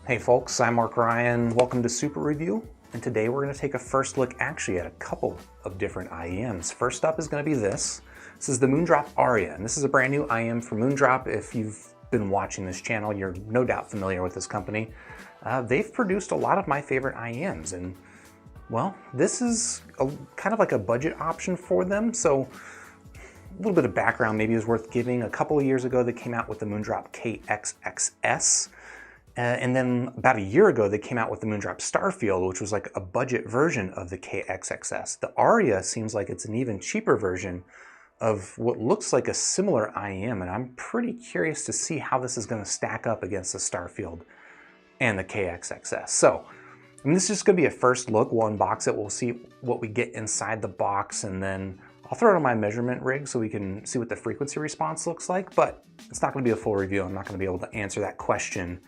Hey folks, I'm Mark Ryan. Welcome to Super Review. And today we're going to take a first look actually at a couple of different IEMs. First up is going to be this. This is the Moondrop Aria, and this is a brand new IEM from Moondrop. If you've been watching this channel, you're no doubt familiar with this company. They've produced a lot of my favorite IEMs, and well, this is kind of like a budget option for them. So a little bit of background maybe is worth giving. A couple of years ago, they came out with the Moondrop KXXS. And then about a year ago, they came out with the Moondrop Starfield, which was like a budget version of the KXXS. The Aria seems like it's an even cheaper version of what looks like a similar IEM, and I'm pretty curious to see how this is going to stack up against the Starfield and the KXXS. So, I mean, this is just going to be a first look. We'll unbox it, we'll see what we get inside the box, and then I'll throw it on my measurement rig so we can see what the frequency response looks like, but it's not going to be a full review. I'm not going to be able to answer that question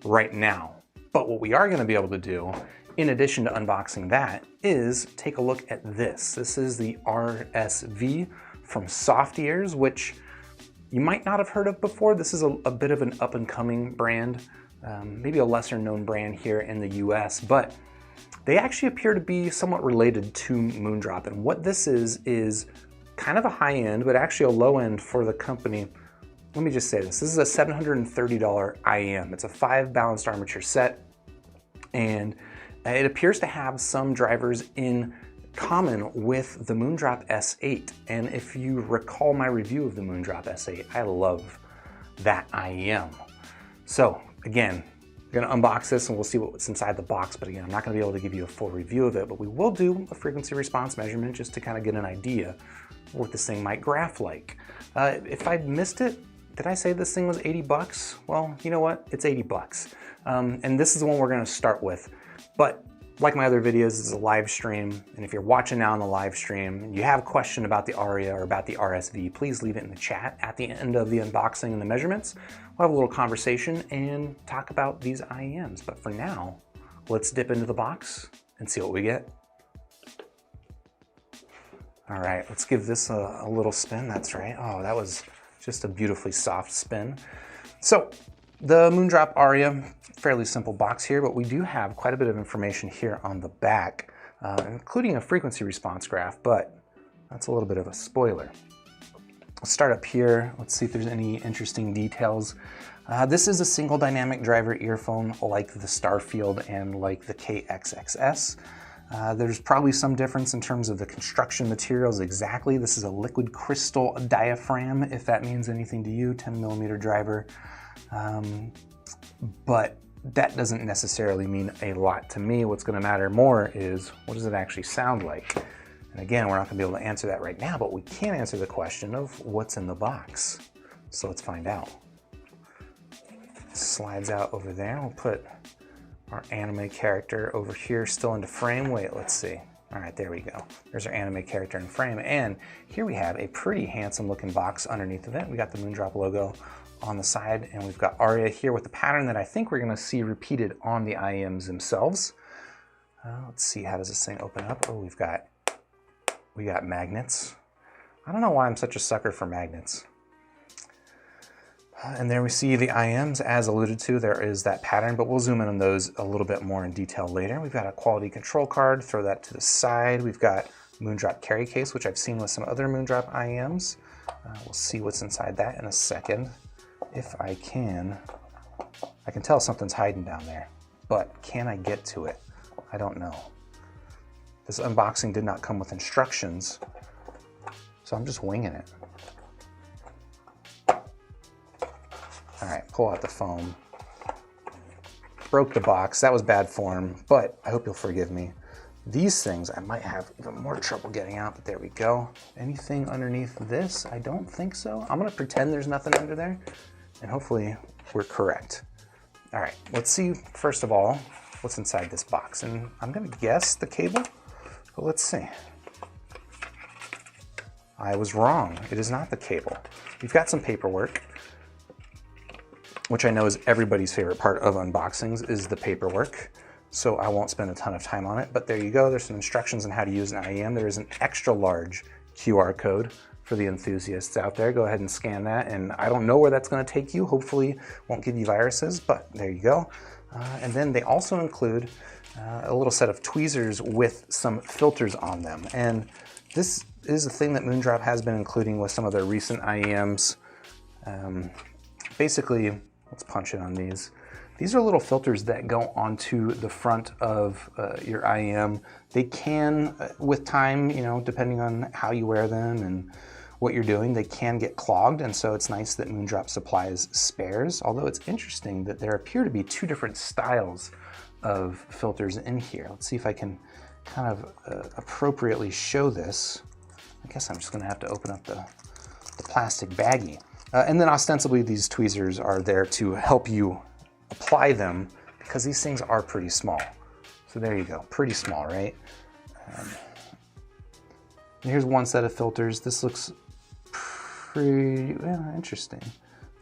right now. But what we are going to be able to do, in addition to unboxing that, is take a look at this. This is the RSV from Softears, which you might not have heard of before. This is a bit of an up-and-coming brand, maybe a lesser-known brand here in the US, but they actually appear to be somewhat related to Moondrop. And what this is kind of a high-end, but actually a low-end for the company. Let me just say this. This is a $730 IEM. It's a 5 balanced armature set, and it appears to have some drivers in common with the Moondrop S8. And if you recall my review of the Moondrop S8, I love that IEM. So again, we're gonna unbox this and we'll see what's inside the box. But again, I'm not gonna be able to give you a full review of it, but we will do a frequency response measurement just to kind of get an idea of what this thing might graph like. If I missed it, did I say this thing was 80 bucks? Well, you know what? It's 80 bucks. And this is the one we're gonna start with. But like my other videos, this is a live stream. And if you're watching now on the live stream and you have a question about the Aria or about the RSV, please leave it in the chat at the end of the unboxing and the measurements. We'll have a little conversation and talk about these IEMs. But for now, let's dip into the box and see what we get. All right, let's give this a little spin. That's right. Oh, that was just a beautifully soft spin. So the Moondrop Aria, fairly simple box here, but we do have quite a bit of information here on the back, including a frequency response graph, but that's a little bit of a spoiler. Let's start up here. Let's see if there's any interesting details. This is a single dynamic driver earphone like the Starfield and like the KXXS. There's probably some difference in terms of the construction materials exactly. This is a liquid crystal diaphragm, if that means anything to you, 10mm driver. But that doesn't necessarily mean a lot to me. What's gonna matter more is what does it actually sound like? And again, we're not gonna be able to answer that right now, but we can answer the question of what's in the box. So let's find out. Slides out over there. We'll put our anime character over here still into frame. Wait, let's see. All right, there we go. There's our anime character in frame. And here we have a pretty handsome looking box underneath of it. We got the Moondrop logo on the side, and we've got Aria here with the pattern that I think we're gonna see repeated on the IEMs themselves. Let's see, how does this thing open up? Oh, we got magnets. I don't know why I'm such a sucker for magnets. And there we see the IEMs, as alluded to, there is that pattern, but we'll zoom in on those a little bit more in detail later. We've got a quality control card, throw that to the side. We've got Moondrop carry case, which I've seen with some other Moondrop IEMs. We'll see what's inside that in a second. If I can tell something's hiding down there, but can I get to it? I don't know. This unboxing did not come with instructions, so I'm just winging it. All right, pull out the foam. Broke the box, that was bad form, but I hope you'll forgive me. These things I might have even more trouble getting out, but there we go. Anything underneath this? I don't think so. I'm gonna pretend there's nothing under there, and hopefully we're correct. All right, let's see, first of all, what's inside this box. And I'm gonna guess the cable, but let's see. I was wrong, it is not the cable. We've got some paperwork, which I know is everybody's favorite part of unboxings, is the paperwork. So I won't spend a ton of time on it, but there you go. There's some instructions on how to use an IEM. There is an extra large QR code for the enthusiasts out there. Go ahead and scan that, and I don't know where that's going to take you. Hopefully won't give you viruses, but there you go. And then they also include a little set of tweezers with some filters on them. And this is a thing that Moondrop has been including with some of their recent IEMs. Basically, let's punch in on these. These are little filters that go onto the front of your IEM. They can, with time, you know, depending on how you wear them and what you're doing, they can get clogged, and so it's nice that Moondrop supplies spares, although it's interesting that there appear to be two different styles of filters in here. Let's see if I can kind of appropriately show this. I guess I'm just gonna have to open up the plastic baggie. And then ostensibly these tweezers are there to help you apply them, because these things are pretty small. So there you go, pretty small, right? Here's one set of filters. This looks pretty interesting.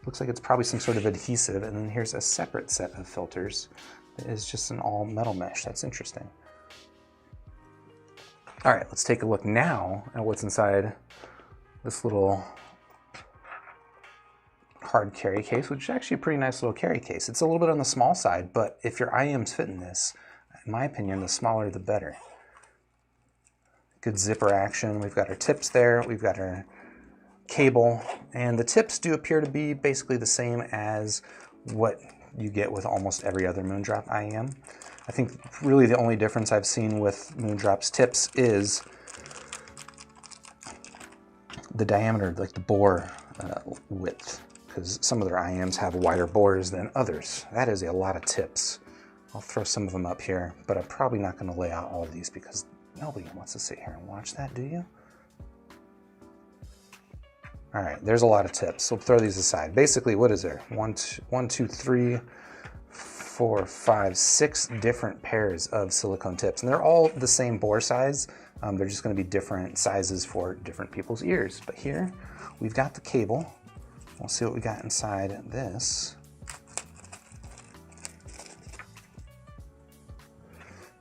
Looks like it's probably some sort of adhesive, and then here's a separate set of filters that is just an all metal mesh. That's interesting. All right, let's take a look now at what's inside this little hard carry case, which is actually a pretty nice little carry case. It's a little bit on the small side, but if your IEMs fit in this, in my opinion, the smaller the better. Good zipper action. We've got our tips there. We've got our cable, and the tips do appear to be basically the same as what you get with almost every other Moondrop IEM. I think really the only difference I've seen with Moondrop's tips is the diameter, like the bore width, because some of their IEMs have wider bores than others. That is a lot of tips. I'll throw some of them up here, but I'm probably not going to lay out all of these because nobody wants to sit here and watch that, do you? All right, there's a lot of tips. So we'll throw these aside. Basically, what is there? 1, 2, 3, 4, 5, 6 different pairs of silicone tips, and they're all the same bore size. They're just going to be different sizes for different people's ears. But here, we've got the cable. We'll see what we got inside this.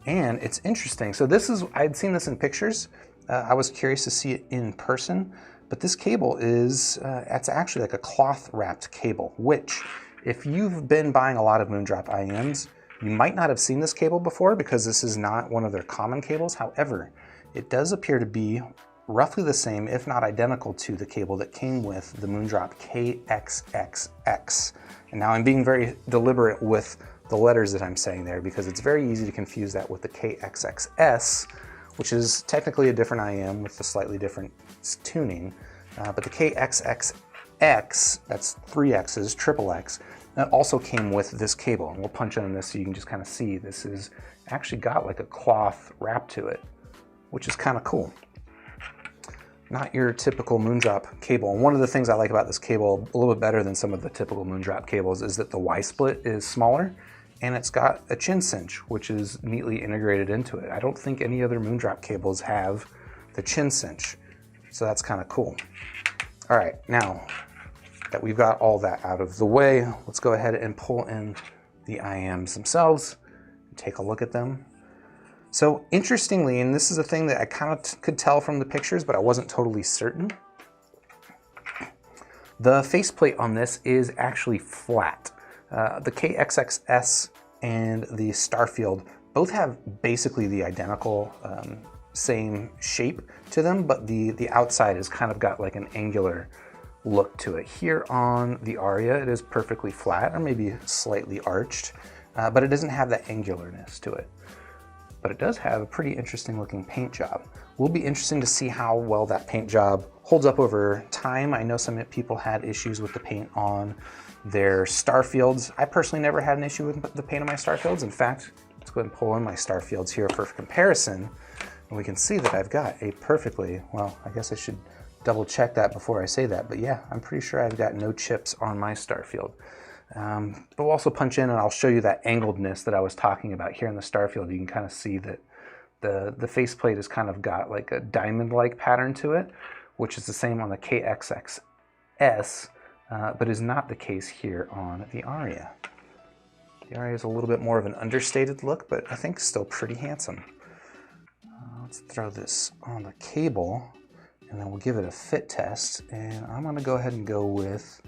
And it's interesting. So this is, I'd seen this in pictures. I was curious to see it in person. But this cable is, it's actually like a cloth wrapped cable, which if you've been buying a lot of Moondrop IEMs, you might not have seen this cable before because this is not one of their common cables. However, it does appear to be roughly the same, if not identical to the cable that came with the Moondrop KXXX. And now I'm being very deliberate with the letters that I'm saying there because it's very easy to confuse that with the KXXS, which is technically a different IEM with a slightly different tuning. But the KXXX, that's 3 X's, triple X, that also came with this cable. And we'll punch in on this so you can just kind of see this is actually got like a cloth wrap to it, which is kind of cool. Not your typical Moondrop cable. And one of the things I like about this cable a little bit better than some of the typical Moondrop cables is that the Y-split is smaller and it's got a chin cinch, which is neatly integrated into it. I don't think any other Moondrop cables have the chin cinch, so that's kind of cool. All right, now that we've got all that out of the way, let's go ahead and pull in the IEMs themselves and take a look at them. So interestingly, and this is a thing that I kind of could tell from the pictures, but I wasn't totally certain, the faceplate on this is actually flat. The KXXS and the Starfield both have basically the identical same shape to them, but the outside has kind of got like an angular look to it. Here on the Aria, it is perfectly flat or maybe slightly arched, but it doesn't have that angularness to it. But it does have a pretty interesting looking paint job. Will be interesting to see how well that paint job holds up over time. I know some people had issues with the paint on their Starfields. I personally never had an issue with the paint on my Starfields. In fact, let's go ahead and pull in my Starfields here for comparison. And we can see that I've got a perfectly, well, I guess I should double check that before I say that, but yeah, I'm pretty sure I've got no chips on my Starfield. But we'll also punch in and I'll show you that angledness that I was talking about here in the Starfield. You can kind of see that the faceplate has kind of got like a diamond-like pattern to it, which is the same on the KXXS, but is not the case here on the Aria. The Aria is a little bit more of an understated look, but I think still pretty handsome. Let's throw this on the cable and then we'll give it a fit test. And I'm gonna go ahead and go with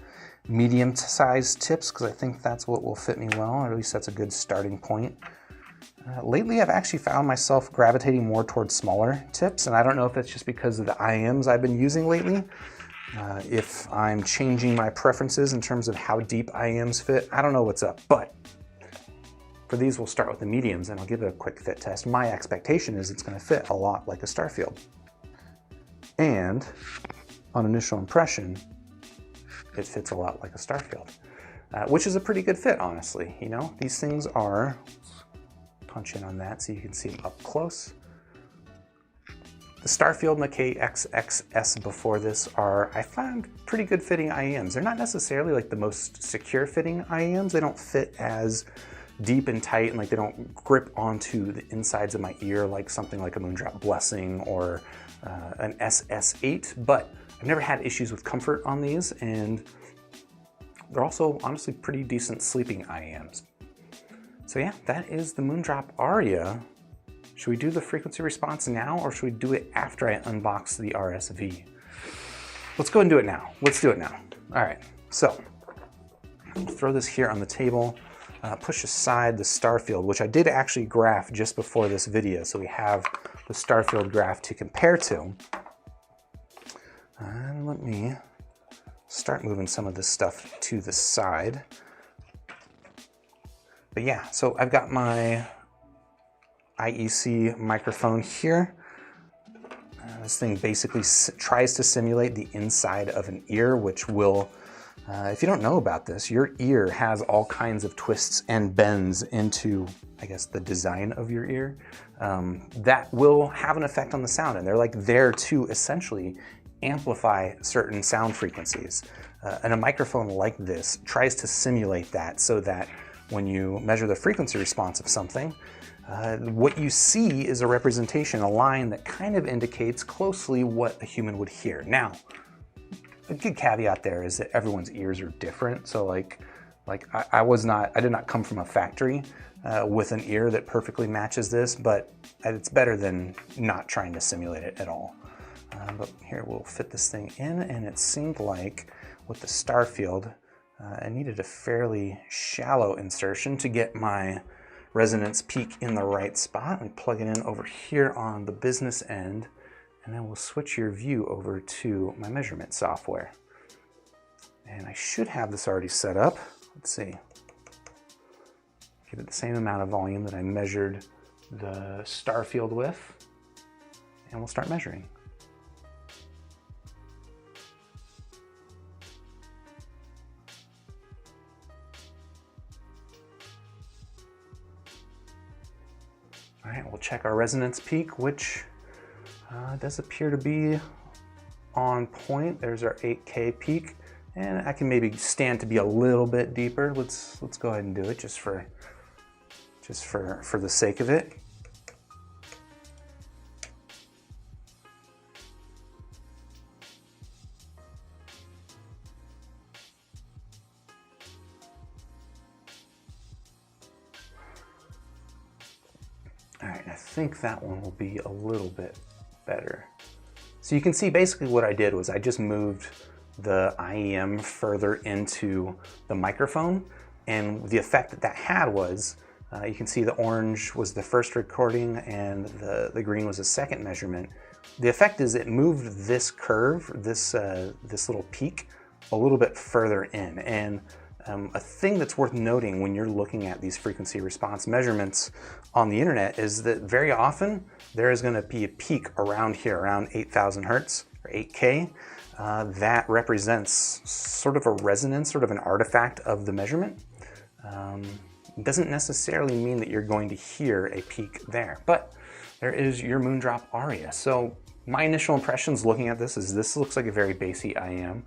medium-sized tips because I think that's what will fit me well, or at least that's a good starting point. Lately, I've actually found myself gravitating more towards smaller tips, and I don't know if that's just because of the IEMs I've been using lately. If I'm changing my preferences in terms of how deep IEMs fit, I don't know what's up, but for these, we'll start with the mediums and I'll give it a quick fit test. My expectation is it's gonna fit a lot like a Starfield. And on initial impression, it fits a lot like a Starfield, which is a pretty good fit, honestly. You know, these things are, punch in on that so you can see them up close. The Starfield and the KXXS before this are, I found, pretty good fitting IEMs. They're not necessarily like the most secure fitting IEMs. They don't fit as deep and tight, and like they don't grip onto the insides of my ear like something like a Moondrop Blessing or an SS8, but I've never had issues with comfort on these, and they're also honestly pretty decent sleeping IEMs. So yeah, that is the Moondrop Aria. Should we do the frequency response now, or should we do it after I unbox the RSV? Let's go and do it now. Let's do it now. All right, so I'll throw this here on the table, push aside the Starfield, which I did actually graph just before this video, so we have the Starfield graph to compare to. And let me start moving some of this stuff to the side. But yeah, so I've got my IEC microphone here. This thing basically tries to simulate the inside of an ear, which will, if you don't know about this, your ear has all kinds of twists and bends into, I guess, the design of your ear that will have an effect on the sound. And they're like there to essentially amplify certain sound frequencies. And a microphone like this tries to simulate that so that when you measure the frequency response of something, what you see is a representation, a line that kind of indicates closely what a human would hear. Now, a good caveat there is that everyone's ears are different. So like I did not come from a factory with an ear that perfectly matches this, but it's better than not trying to simulate it at all. But here we'll fit this thing in, and it seemed like with the Starfield, I needed a fairly shallow insertion to get my resonance peak in the right spot. We plug it in over here on the business end, and then we'll switch your view over to my measurement software. And I should have this already set up. Let's see. Give it the same amount of volume that I measured the Starfield with, and we'll start measuring. All right, we'll check our resonance peak, which does appear to be on point. There's our 8K peak, and I can maybe stand to be a little bit deeper. Let's go ahead and do it just for the sake of it. All right, I think that one will be a little bit better. So you can see basically what I did was I just moved the IEM further into the microphone, and the effect that that had was, you can see the orange was the first recording and the green was the second measurement. The effect is it moved this curve, this little peak, a little bit further in. And a thing that's worth noting when you're looking at these frequency response measurements on the internet is that very often there is going to be a peak around here, around 8,000 hertz or 8K. That represents sort of a resonance, sort of an artifact of the measurement. It doesn't necessarily mean that you're going to hear a peak there, but there is your Moondrop Aria. So my initial impressions looking at this is this looks like a very bassy IEM.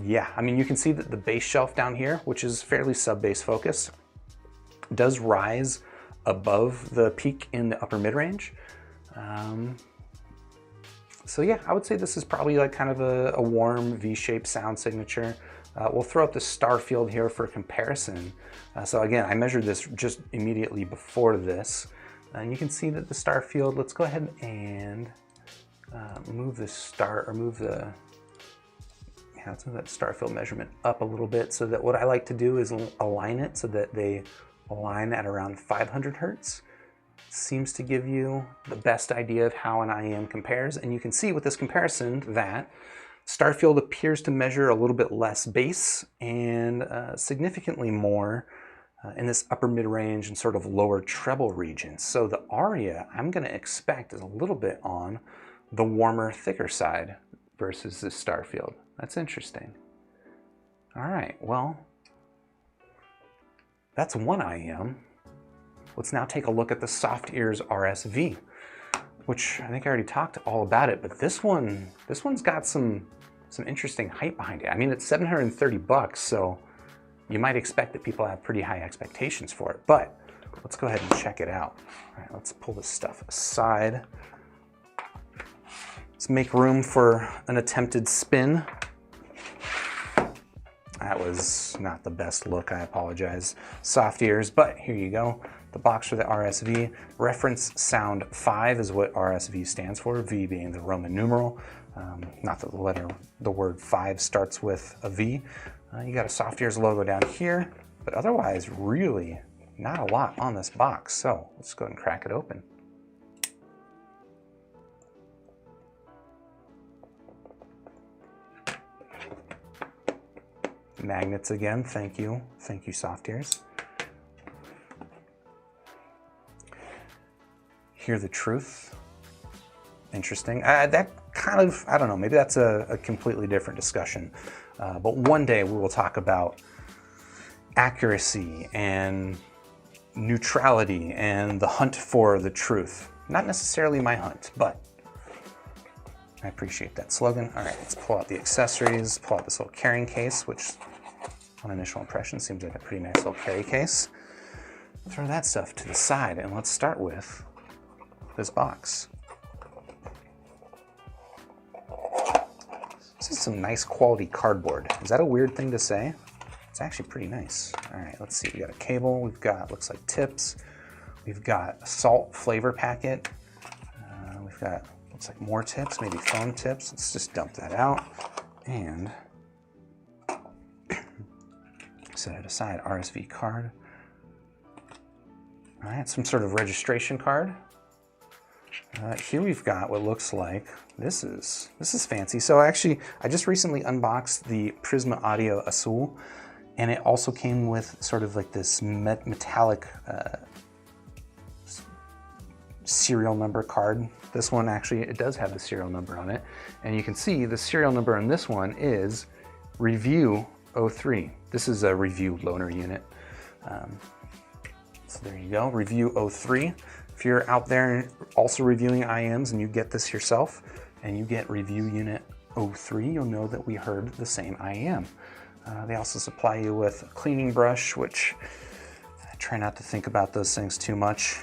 Yeah, I mean, you can see that the bass shelf down here, which is fairly sub-bass focused, does rise above the peak in the upper mid-range. So yeah, I would say this is probably like kind of a warm V-shaped sound signature. We'll throw up the Starfield here for comparison. So again, I measured this just immediately before this. And you can see that the Starfield, let's go ahead and move the let's move that Starfield measurement up a little bit, so that what I like to do is align it so that they align at around 500 Hertz. Seems to give you the best idea of how an IEM compares. And you can see with this comparison that Starfield appears to measure a little bit less bass and significantly more in this upper mid-range and sort of lower treble region. So the Aria, I'm going to expect, is a little bit on the warmer, thicker side versus this Starfield. That's interesting. All right, well, that's one IEM. Let's now take a look at the Softears RSV, which I think I already talked all about it, but this one's got some interesting hype behind it. I mean, it's 730 bucks, so you might expect that people have pretty high expectations for it, but let's go ahead and check it out. All right, let's pull this stuff aside. Let's make room for an attempted spin. That was not the best look, I apologize. Softears, but here you go. The box for the RSV. Reference sound 5 is what RSV stands for, V being the Roman numeral. Not that the word 5 starts with a V. You got a Softears logo down here, but otherwise really not a lot on this box. So let's go ahead and crack it open. Magnets again, thank you Softears. Hear the truth. Interesting. That kind of, I don't know, maybe that's a completely different discussion. But one day we will talk about accuracy and neutrality and the hunt for the truth. Not necessarily my hunt, but I appreciate that slogan. All right, let's pull out the accessories, pull out this little carrying case, which on initial impression seems like a pretty nice little carry case. Throw that stuff to the side and let's start with this box. This is some nice quality cardboard. Is that a weird thing to say? It's actually pretty nice. All right, let's see. We got a cable. We've got, looks like tips. We've got a salt flavor packet. We've got, looks like more tips, maybe foam tips. Let's just dump that out and set it aside. RSV card. All right, some sort of registration card. Here we've got what looks like, this is fancy. So actually, I just recently unboxed the Prisma Audio Azul, and it also came with sort of like this metallic serial number card. This one actually, it does have the serial number on it. And you can see the serial number on this one is Review 03. This is a review loaner unit. So there you go, Review 03. If you're out there also reviewing IEMs and you get this yourself and you get Review Unit 03, you'll know that we heard the same IEM. They also supply you with a cleaning brush, which I try not to think about those things too much.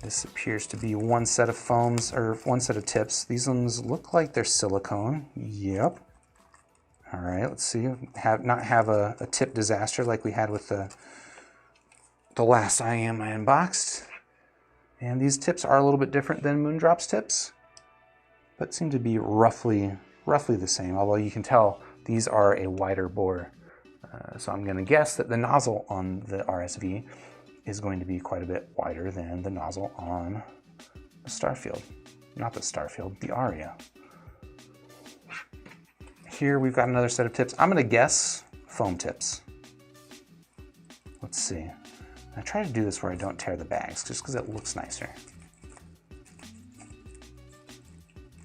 This appears to be one set of foams, or one set of tips. These ones look like they're silicone. Yep. All right, let's see. Not have a tip disaster like we had with the last IEM I unboxed. And these tips are a little bit different than Moondrop's tips, but seem to be roughly the same, although you can tell these are a wider bore. So I'm gonna guess that the nozzle on the RSV is going to be quite a bit wider than the nozzle on the Starfield. Not the Starfield, the Aria. Here we've got another set of tips. I'm gonna guess foam tips. Let's see. I try to do this where I don't tear the bags, just because it looks nicer.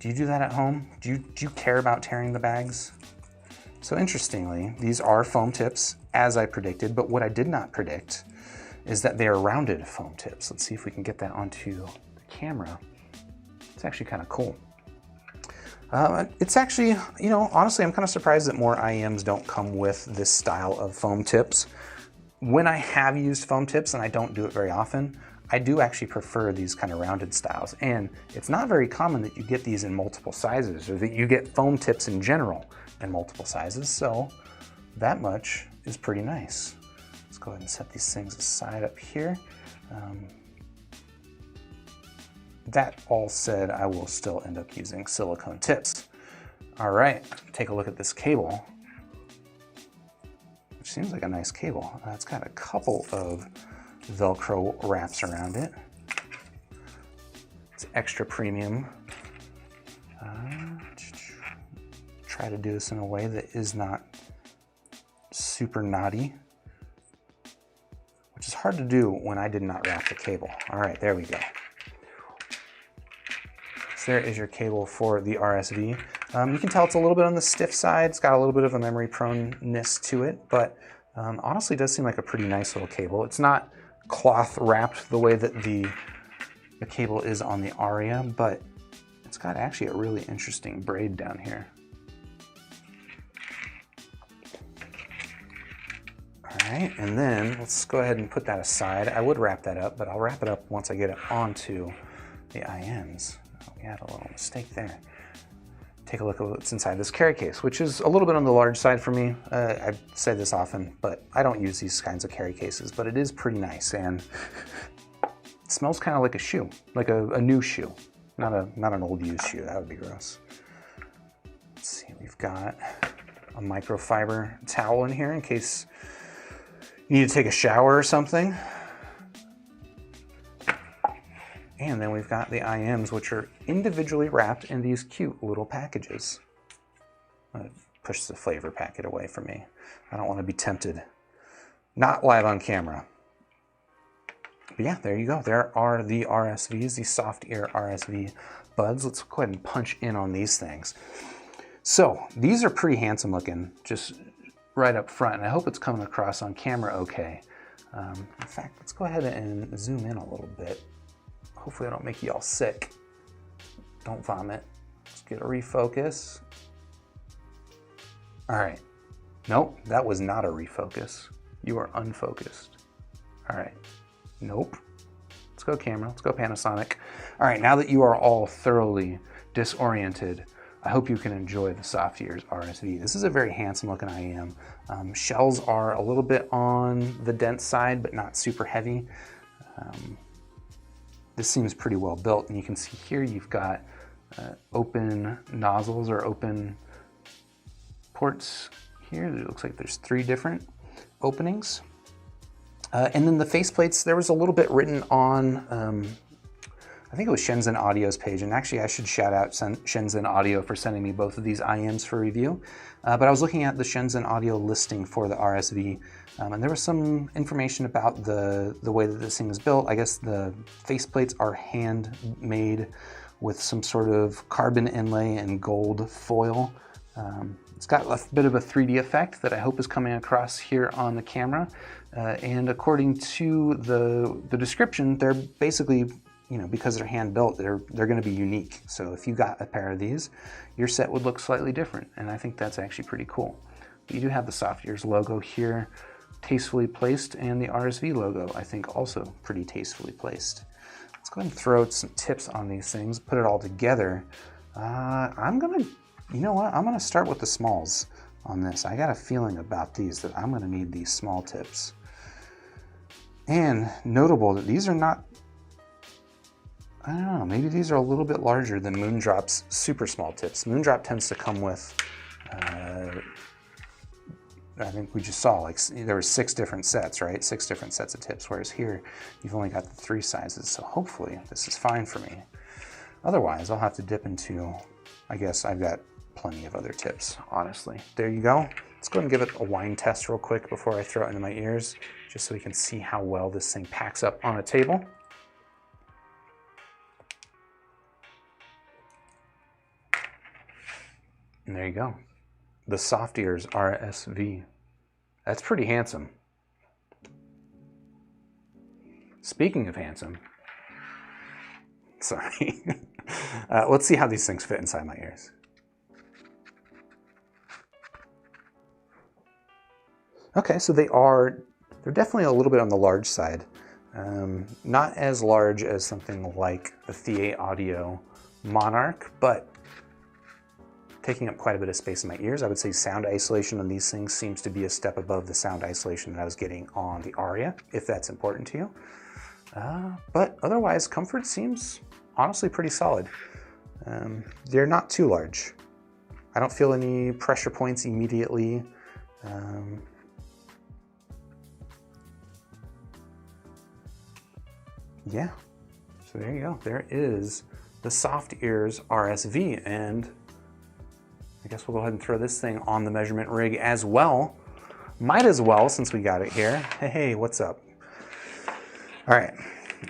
Do you do that at home? Do you care about tearing the bags? So interestingly, these are foam tips, as I predicted, but what I did not predict is that they are rounded foam tips. Let's see if we can get that onto the camera. It's actually kind of cool. It's actually, you know, honestly, I'm kind of surprised that more IEMs don't come with this style of foam tips. When I have used foam tips, and I don't do it very often, I do actually prefer these kind of rounded styles. And it's not very common that you get these in multiple sizes, or that you get foam tips in general in multiple sizes. So that much is pretty nice. Let's go ahead and set these things aside up here. that all said, I will still end up using silicone tips. All right, take a look at this cable, which seems like a nice cable. It's got a couple of Velcro wraps around it. It's extra premium. Try to do this in a way that is not super knotty, which is hard to do when I did not wrap the cable. All right, there we go. So there is your cable for the RSV. You can tell it's a little bit on the stiff side. It's got a little bit of a memory proneness to it, but honestly, it does seem like a pretty nice little cable. It's not cloth wrapped the way that the cable is on the Aria, but it's got actually a really interesting braid down here. All right, and then let's go ahead and put that aside. I would wrap that up, but I'll wrap it up once I get it onto the IEMs. Oh, we had a little mistake there. Take a look at what's inside this carry case, which is a little bit on the large side for me. I've said this often, but I don't use these kinds of carry cases, but it is pretty nice, and it smells kind of like a shoe, like a new shoe, not an old used shoe. That would be gross. Let's see, we've got a microfiber towel in here in case you need to take a shower or something. And then we've got the IEMs, which are individually wrapped in these cute little packages. Push the flavor packet away from me. I don't want to be tempted. Not live on camera. But yeah, there you go. There are the RSVs, the Softears RSV buds. Let's go ahead and punch in on these things. So these are pretty handsome looking, just right up front, and I hope it's coming across on camera okay. In fact, let's go ahead and zoom in a little bit. Hopefully I don't make you all sick. Don't vomit. Let's get a refocus. All right. Nope, that was not a refocus. You are unfocused. All right. Nope. Let's go camera. Let's go Panasonic. All right, now that you are all thoroughly disoriented, I hope you can enjoy the Softears RSV. This is a very handsome looking IEM. Shells are a little bit on the dense side, but not super heavy. This seems pretty well built, and you can see here you've got open nozzles or open ports here. It looks like there's 3 different openings. And then the faceplates, there was a little bit written on, I think it was Shenzhen Audio's page, and actually I should shout out Shenzhen Audio for sending me both of these IEMs for review. But I was looking at the Shenzhen Audio listing for the RSV, and there was some information about the way that this thing is built. I guess the faceplates are handmade with some sort of carbon inlay and gold foil. It's got a bit of a 3D effect that I hope is coming across here on the camera. And according to the description, they're basically, you know, because they're hand built, they're going to be unique. So if you got a pair of these, your set would look slightly different, and I think that's actually pretty cool. But you do have the Softears logo here, tastefully placed, and the RSV logo, I think, also pretty tastefully placed. Let's go ahead and throw some tips on these things, put it all together. I'm gonna, you know what? I'm gonna start with the smalls on this. I got a feeling about these that I'm gonna need these small tips. And notable that these are not, I don't know, maybe these are a little bit larger than Moondrop's super small tips. Moondrop tends to come with, I think we just saw, like, there were 6 different sets, right? 6 different sets of tips, whereas here you've only got the 3 sizes. So hopefully this is fine for me. Otherwise, I'll have to dip into, I guess I've got plenty of other tips, honestly. There you go. Let's go ahead and give it a wine test real quick before I throw it into my ears, just so we can see how well this thing packs up on a table. And there you go. The Softears RSV. That's pretty handsome. Speaking of handsome, sorry. Let's see how these things fit inside my ears. Okay, so they're definitely a little bit on the large side. Not as large as something like the The Audio Monarch, but taking up quite a bit of space in my ears. I would say sound isolation on these things seems to be a step above the sound isolation that I was getting on the Aria, if that's important to you. But otherwise, comfort seems honestly pretty solid. They're not too large. I don't feel any pressure points immediately. Yeah, so there you go. There is the Softears RSV, and I guess we'll go ahead and throw this thing on the measurement rig as well. Might as well, since we got it here. Hey, what's up? All right,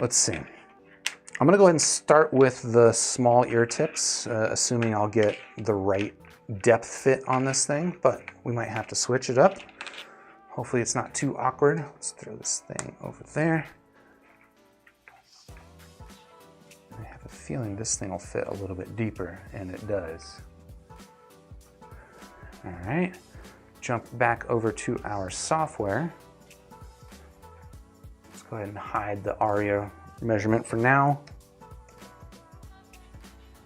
let's see. I'm gonna go ahead and start with the small ear tips, assuming I'll get the right depth fit on this thing, but we might have to switch it up. Hopefully it's not too awkward. Let's throw this thing over there. I have a feeling this thing will fit a little bit deeper, and it does. All right, jump back over to our software. Let's go ahead and hide the Aria measurement for now.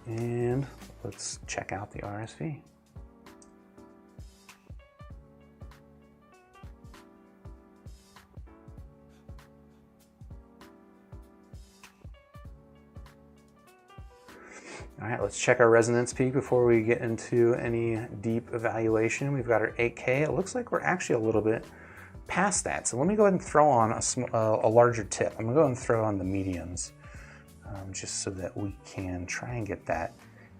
And let's check out the RSV. All right, let's check our resonance peak before we get into any deep evaluation. We've got our 8K. It looks like we're actually a little bit past that. So let me go ahead and throw on a larger tip. I'm gonna go ahead and throw on the mediums just so that we can try and get that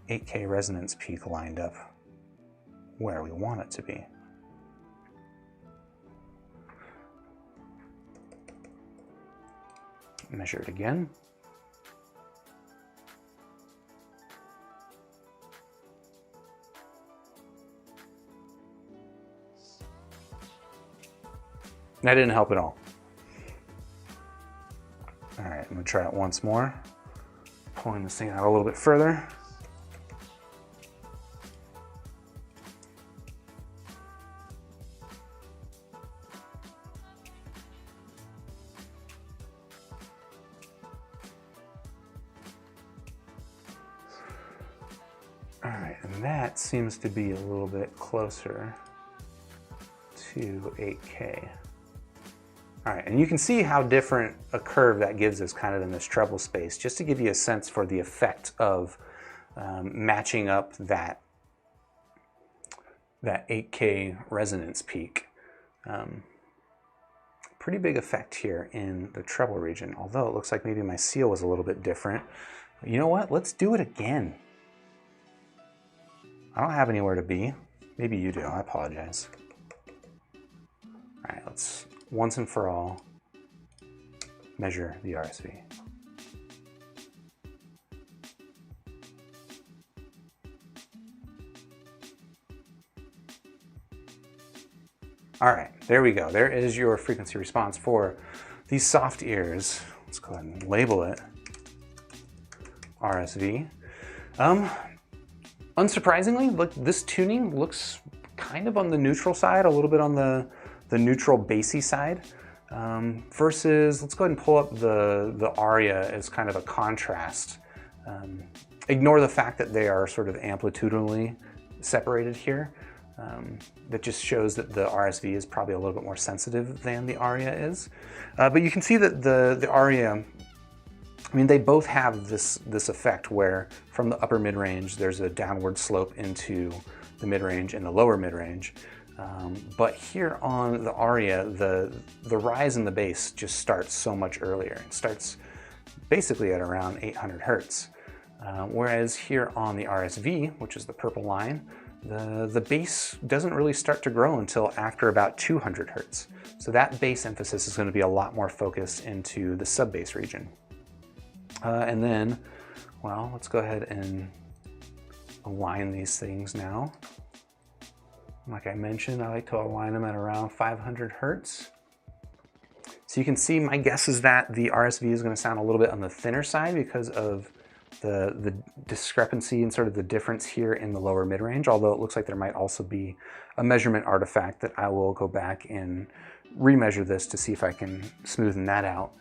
8K resonance peak lined up where we want it to be. Measure it again. That didn't help at all. All right, I'm gonna try it once more. Pulling this thing out a little bit further. All right, and that seems to be a little bit closer to 8K. All right, and you can see how different a curve that gives us kind of in this treble space, just to give you a sense for the effect of matching up that 8K resonance peak. Pretty big effect here in the treble region, although it looks like maybe my seal was a little bit different. You know what? Let's do it again. I don't have anywhere to be. Maybe you do. I apologize. All right, let's once and for all measure the RSV. All right, there we go. There is your frequency response for these Softears. Let's go ahead and label it RSV. Unsurprisingly, look, this tuning looks kind of on the neutral side, a little bit on the neutral bassy side, versus, let's go ahead and pull up the Aria as kind of a contrast. Ignore the fact that they are sort of amplitudinally separated here. That just shows that the RSV is probably a little bit more sensitive than the Aria is. But you can see that the Aria, I mean, they both have this effect where from the upper mid-range, there's a downward slope into the mid-range and the lower mid-range. But here on the Aria, the rise in the bass just starts so much earlier. It starts basically at around 800 hertz. Whereas here on the RSV, which is the purple line, the bass doesn't really start to grow until after about 200 hertz. So that bass emphasis is going to be a lot more focused into the sub-bass region. And then, well, let's go ahead and align these things now. Like I mentioned, I like to align them at around 500 hertz. So you can see my guess is that the RSV is going to sound a little bit on the thinner side because of the discrepancy and sort of the difference here in the lower mid-range, although it looks like there might also be a measurement artifact that I will go back and remeasure this to see if I can smoothen that out.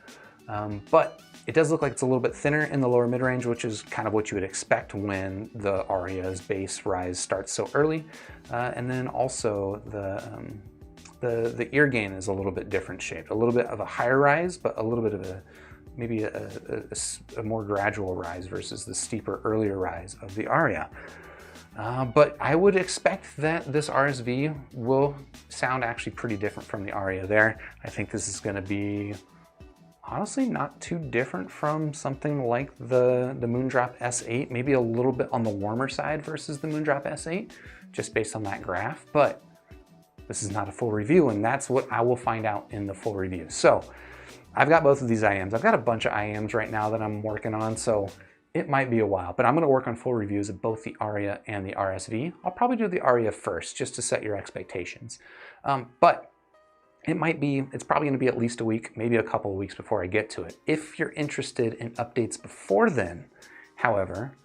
But it does look like it's a little bit thinner in the lower mid-range, which is kind of what you would expect when the Aria's bass rise starts so early. And then also the ear gain is a little bit different shaped, a little bit of a higher rise, but a little bit of a maybe a more gradual rise versus the steeper earlier rise of the Aria. But I would expect that this RSV will sound actually pretty different from the Aria there. I think this is going to be honestly not too different from something like the Moondrop S8, maybe a little bit on the warmer side versus the Moondrop S8, just based on that graph. But this is not a full review, and that's what I will find out in the full review. So I've got both of these IEMs. I've got a bunch of IEMs right now that I'm working on, so it might be a while, but I'm going to work on full reviews of both the Aria and the RSV. I'll probably do the Aria first, just to set your expectations. But it's probably going to be at least a week, maybe a couple of weeks before I get to it. If you're interested in updates before then, however,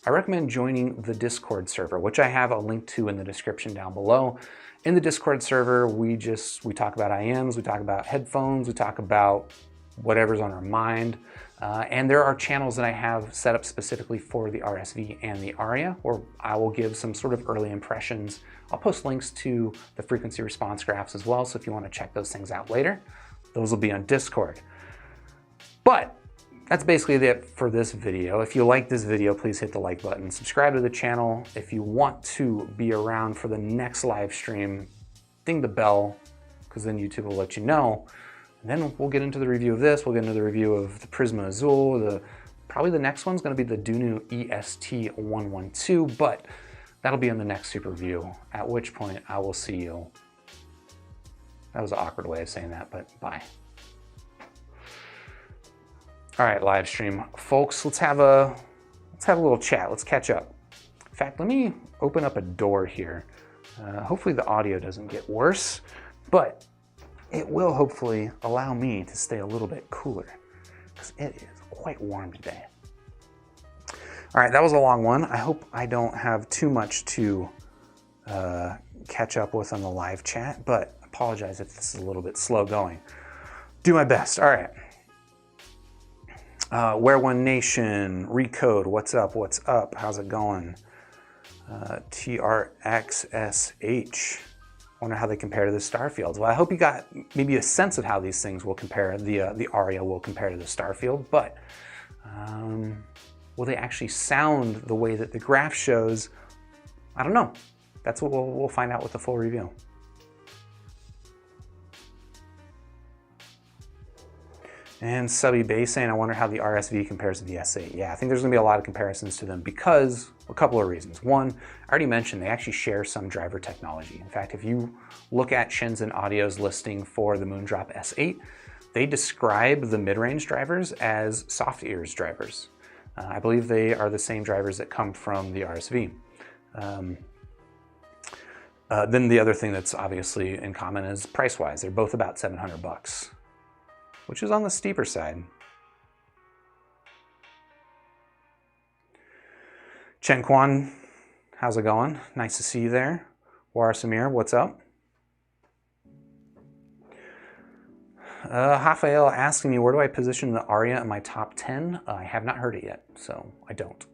I recommend joining the Discord server, which I have a link to in the description down below. In the Discord server, we talk about IEMs, we talk about headphones, we talk about whatever's on our mind. And there are channels that I have set up specifically for the RSV and the Aria, where I will give some sort of early impressions. I'll post links to the frequency response graphs as well, so if you want to check those things out later, those will be on Discord. But that's basically it for this video. If you like this video, please hit the like button. Subscribe to the channel. If you want to be around for the next live stream, ding the bell, because then YouTube will let you know. And then we'll get into the review of this. We'll get into the review of the Prisma Azul. Probably the next one's going to be the Dunu EST112, but that'll be in the next super review, at which point I will see you. That was an awkward way of saying that, but bye. All right, live stream folks, let's have a little chat. Let's catch up. In fact, let me open up a door here. Hopefully the audio doesn't get worse, but it will hopefully allow me to stay a little bit cooler because it is quite warm today. All right, that was a long one. I hope I don't have too much to catch up with on the live chat, but apologize if this is a little bit slow going. Do my best. All right. Where One Nation, Recode, what's up? What's up? How's it going? TRXSH. Wonder how they compare to the Starfields. Well, I hope you got maybe a sense of how these things will compare. The Aria will compare to the Starfield, but will they actually sound the way that the graph shows? I don't know. That's what we'll find out with the full review. And Subby Bay saying, I wonder how the RSV compares to the S8. Yeah, I think there's gonna be a lot of comparisons to them because a couple of reasons. One, I already mentioned they actually share some driver technology. In fact, if you look at Shenzhen Audio's listing for the Moondrop S8, they describe the mid-range drivers as Softears drivers. I believe they are the same drivers that come from the RSV. Then the other thing that's obviously in common is price-wise. They're both about $700, which is on the steeper side. Chen Quan, how's it going? Nice to see you there. Wara Samir, what's up? Rafael asking me, where do I position the Aria in my top 10? I have not heard it yet, so I don't.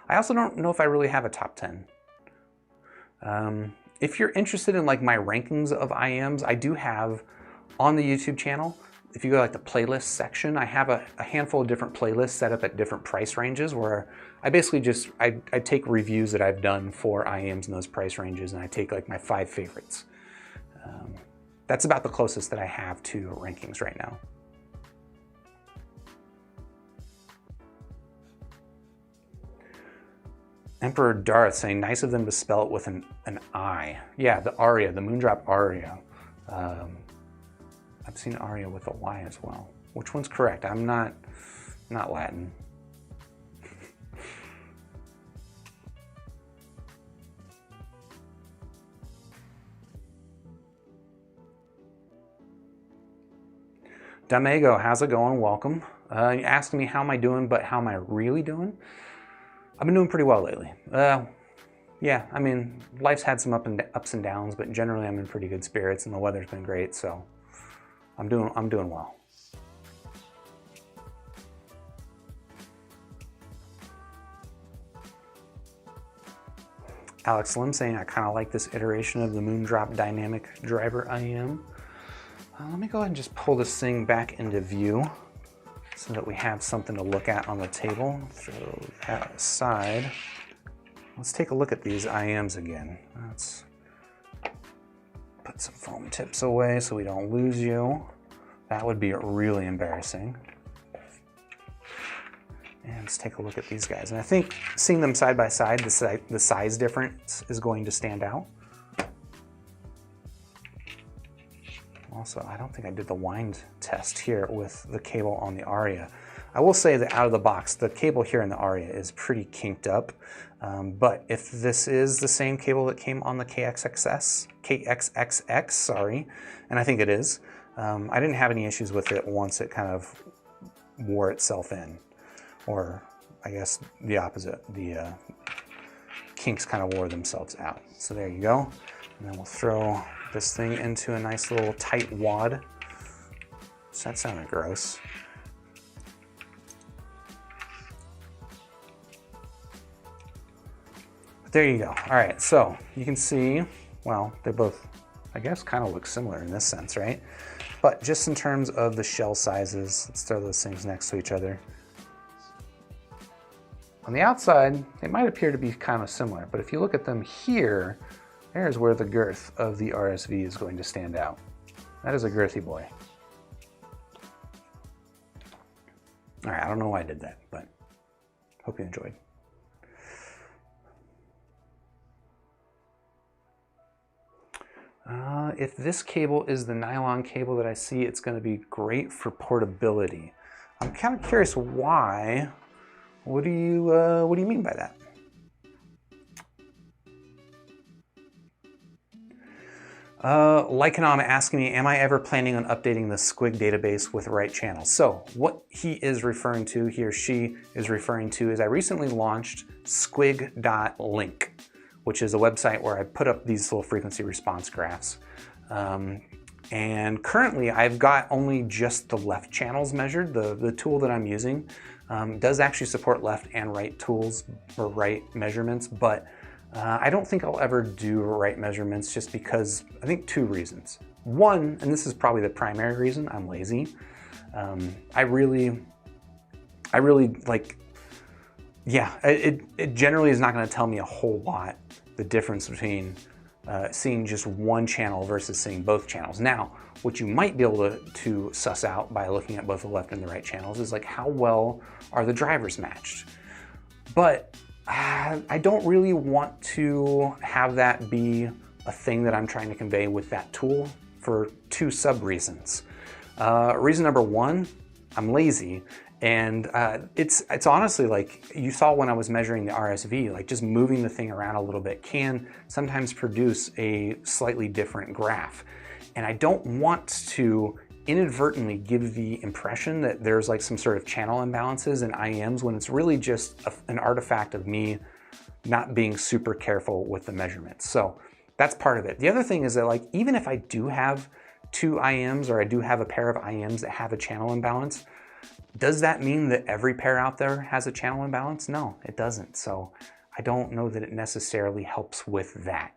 I also don't know if I really have a top 10. If you're interested in like my rankings of IEMs, I do have on the YouTube channel, if you go like the playlist section, I have a handful of different playlists set up at different price ranges where I basically just, I take reviews that I've done for IEMs in those price ranges and I take like my 5 favorites. That's about the closest that I have to rankings right now. Emperor Darth saying, nice of them to spell it with an I. Yeah, the Aria, the Moondrop Aria. I've seen Aria with a Y as well. Which one's correct? I'm not Latin. Damego, how's it going? Welcome. You're asking me how am I doing, but how am I really doing? I've been doing pretty well lately. Yeah, I mean, life's had some ups and downs, but generally I'm in pretty good spirits and the weather's been great, so I'm doing well. Alex Slim saying, I kind of like this iteration of the Moondrop Dynamic Driver IEM. Let me go ahead and just pull this thing back into view. so that we have something to look at on the table. Throw that aside. Let's take a look at these IEMs again. Let's put some foam tips away so we don't lose you. That would be really embarrassing. And let's take a look at these guys. And I think seeing them side by side, the size difference is going to stand out. Also, I don't think I did the wind test here with the cable on the Aria. I will say that out of the box, the cable here in the Aria is pretty kinked up. But if this is the same cable that came on the KXXX, sorry, and I think it is, I didn't have any issues with it once it kind of wore itself in. Or I guess the opposite, the kinks kind of wore themselves out. So there you go. And then we'll throw this thing into a nice little tight wad. So that sounded gross. But there you go. All right, so you can see, well, they both, I guess, kind of look similar in this sense, right? But just in terms of the shell sizes, let's throw those things next to each other. On the outside, they might appear to be kind of similar, but if you look at them here, there's where the girth of the RSV is going to stand out. That is a girthy boy. All right, I don't know why I did that, but hope you enjoyed. If this cable is the nylon cable that I see, it's going to be great for portability. I'm kind of curious why. What do you mean by that? Lycanom asking me, am I ever planning on updating the Squig database with right channels? So what he is referring to, he or she is referring to, is I recently launched squig.link, which is a website where I put up these little frequency response graphs. And currently I've got only just the left channels measured. The tool that I'm using does actually support left and right tools or right measurements, but I don't think I'll ever do right measurements just because I think two reasons. One, and this is probably the primary reason, I'm lazy. I really like, yeah, it generally is not going to tell me a whole lot, the difference between seeing just one channel versus seeing both channels. Now, what you might be able to suss out by looking at both the left and the right channels is like how well are the drivers matched. But I don't really want to have that be a thing that I'm trying to convey with that tool for two sub-reasons. Reason number one, I'm lazy. And it's honestly like you saw when I was measuring the RSV, like just moving the thing around a little bit can sometimes produce a slightly different graph. And I don't want to inadvertently give the impression that there's like some sort of channel imbalances in IEMs when it's really just an artifact of me not being super careful with the measurements. So that's part of it. The other thing is that like even if I do have two IEMs or I do have a pair of IEMs that have a channel imbalance, does that mean that every pair out there has a channel imbalance? No, it doesn't. So I don't know that it necessarily helps with that.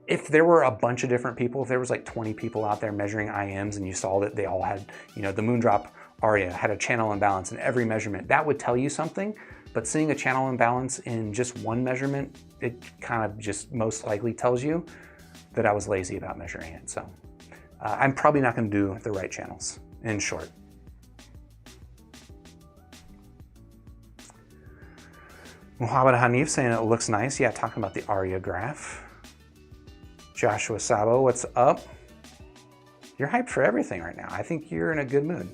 If there were a bunch of different people, if there was like 20 people out there measuring IEMs and you saw that they all had, you know, the Moondrop Aria had a channel imbalance in every measurement, that would tell you something. But seeing a channel imbalance in just one measurement, it kind of just most likely tells you that I was lazy about measuring it. So I'm probably not going to do the right channels, in short. Muhammad Hanif saying it looks nice. Yeah, talking about the Aria graph. Joshua Sabo, what's up? You're hyped for everything right now. I think you're in a good mood.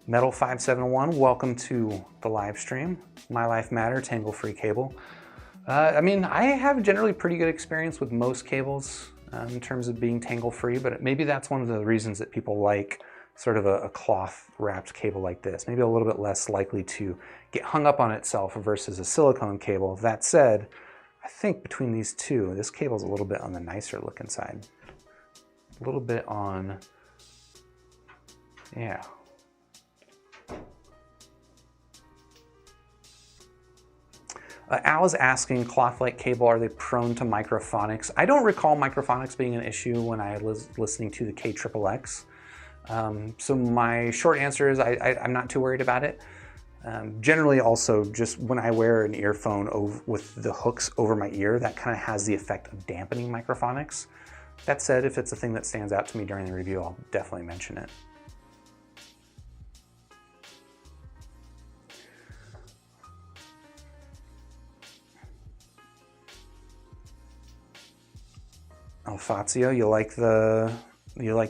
Metal571, welcome to the live stream. My Life Matter, tangle-free cable. I mean, I have generally pretty good experience with most cables in terms of being tangle-free, but maybe that's one of the reasons that people like sort of a cloth-wrapped cable like this. Maybe a little bit less likely to get hung up on itself versus a silicone cable. That said, I think between these two, this cable's a little bit on the nicer looking side. A little bit on, yeah. Al is asking, cloth-like cable, are they prone to microphonics? I don't recall microphonics being an issue when I was listening to the KXXX. So my short answer is I'm not too worried about it. Generally also, just when I wear an earphone with the hooks over my ear, that kind of has the effect of dampening microphonics. That said, if it's a thing that stands out to me during the review, I'll definitely mention it. Oh, Fazio, you like the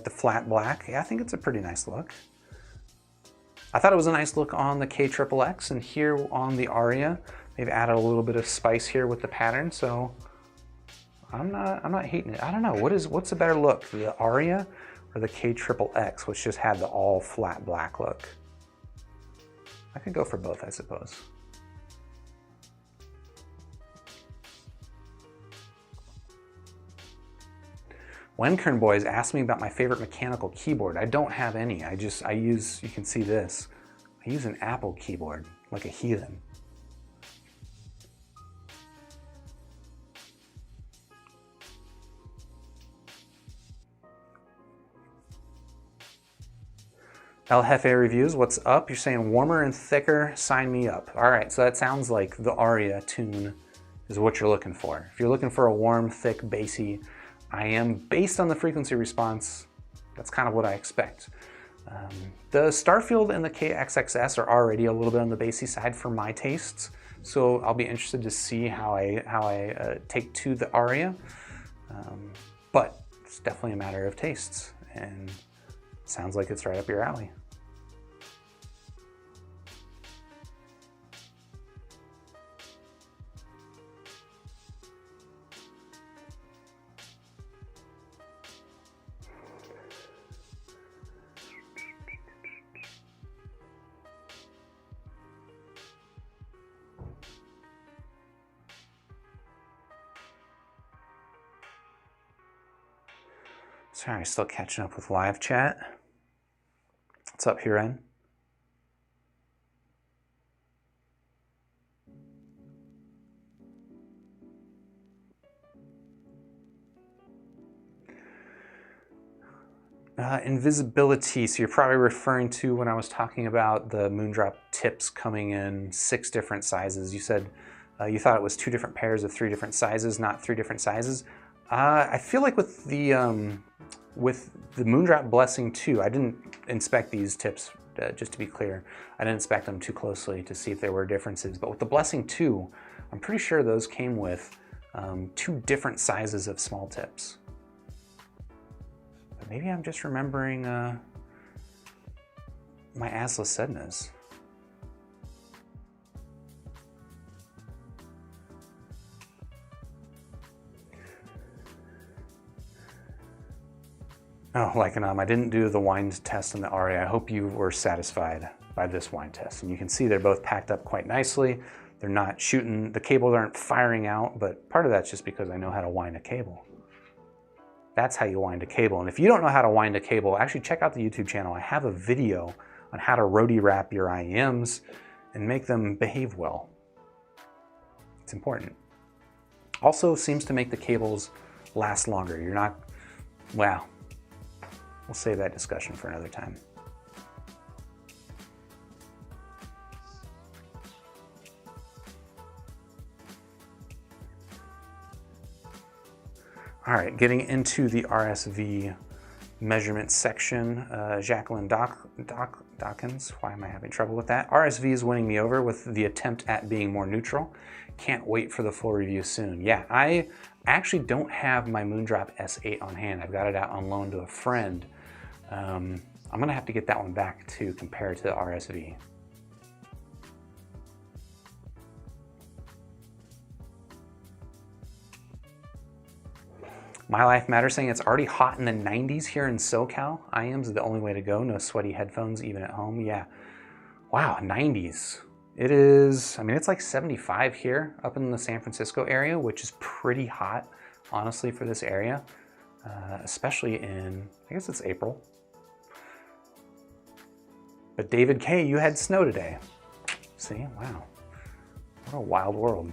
flat black? Yeah, I think it's a pretty nice look. I thought it was a nice look on the KXXX, and here on the Aria, they've added a little bit of spice here with the pattern, so I'm not hating it. I don't know, what's a better look, the Aria or the KXXX, which just had the all flat black look? I could go for both, I suppose. Wenkern Boys asked me about my favorite mechanical keyboard. I don't have any. I use, you can see this, I use an Apple keyboard, like a heathen. El Jefe Reviews, what's up? You're saying warmer and thicker, sign me up. All right, so that sounds like the Aria tune is what you're looking for. If you're looking for a warm, thick, bassy IEM based on the frequency response, that's kind of what I expect. The Starfield and the KXXS are already a little bit on the bassy side for my tastes, so I'll be interested to see how I take to the Aria. But it's definitely a matter of tastes, and it sounds like it's right up your alley. Sorry, still catching up with live chat. What's up, Huron? Invisibility, so you're probably referring to when I was talking about the Moondrop tips coming in 6 different sizes. You said you thought it was 2 different pairs of 3 different sizes, not 3 different sizes. I feel like with the Moondrop Blessing 2, I didn't inspect these tips, just to be clear. I didn't inspect them too closely to see if there were differences. But with the Blessing 2, I'm pretty sure those came with 2 different sizes of small tips. But maybe I'm just remembering my assless Sednas. Oh, Lycanom, I didn't do the wind test in the Aria. I hope you were satisfied by this wind test. And you can see they're both packed up quite nicely. They're not shooting, the cables aren't firing out, but part of that's just because I know how to wind a cable. That's how you wind a cable. And if you don't know how to wind a cable, actually check out the YouTube channel. I have a video on how to roadie wrap your IEMs and make them behave well. It's important. Also seems to make the cables last longer. You're not, wow. We'll save that discussion for another time. All right, getting into the RSV measurement section. Jacqueline Dawkins, why am I having trouble with that? RSV is winning me over with the attempt at being more neutral. Can't wait for the full review soon. Yeah, I actually don't have my Moondrop S8 on hand. I've got it out on loan to a friend. I'm gonna have to get that one back to compare to the RSV. My Life Matters saying it's already hot in the 90s here in SoCal. IEMs is the only way to go. No sweaty headphones even at home. Yeah. Wow, 90s. It is, I mean, it's like 75 here up in the San Francisco area, which is pretty hot, honestly, for this area, especially in, I guess it's April. But David K., you had snow today. See, wow, what a wild world.